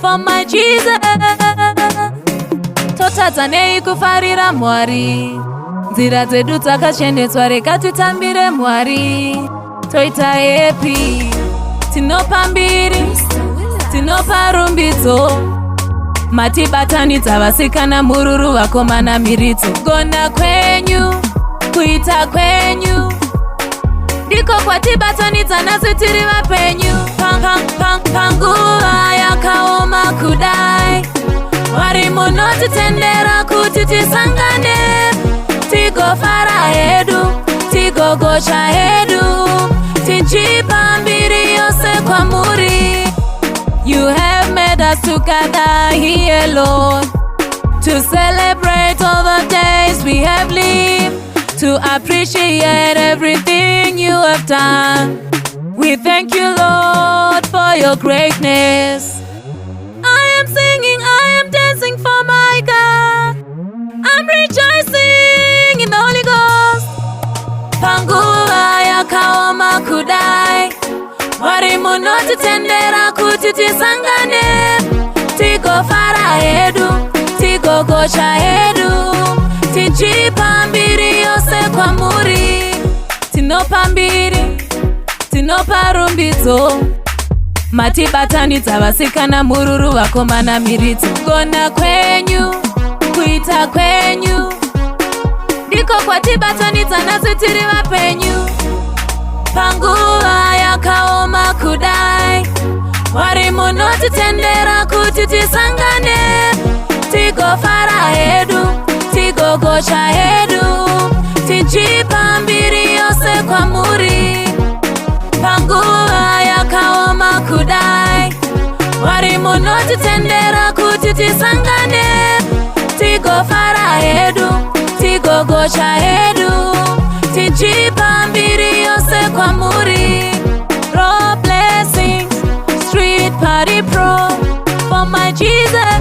for my Jesus. Totadzanei kufarira Mwari, nzira dzedu dzakachenetswa, reka titambire Mwari. Toita happy, tinopa mbiri, tinopa rumbidzo, matibatanidza vasikana, mururu, vakomana, miridzo. Gona kwenyu, kuita kwenyu, ndiko kwatibatanidza nasi tiri vapenyu. Panguva yakaoma kudai, Mwari munotitendera kuti tisangane, tigofara hedu, tigogocha hedu, tichipa mbiri yose kwamuri. You have made us together here, Lord, to celebrate all the days we have lived, to appreciate everything you have done. We thank you, Lord, for your greatness. I am singing, I am dancing for my God. I'm rejoicing in the Holy Ghost. Panguva yakaoma kudai, Mwari munotitendera kuti tisangane, tigofara hedu, tigogocha hedu, tichipa mbiri yose kwamuri. Tinopa mbiri, tinopa rumbidzo, matibatanidza vasikana, mururu, vakomana, miridzo. Gona kwenyu, kuita kwenyu, ndiko kwatibatanidza nasi tiri vapenyu. Panguva yakaoma kudai, Mwari munotitendera kuti tisangane, tigofara hedu, tigogocha hedu, tichipa mbiri yose kwamuri. Panguva yakaoma kudai, Mwari munotitendera kuti tisangane, tigofara hedu, tigogocha hedu, tichipa mbiri yose kwamuri. Raw blessings, street party pro, for my Jesus.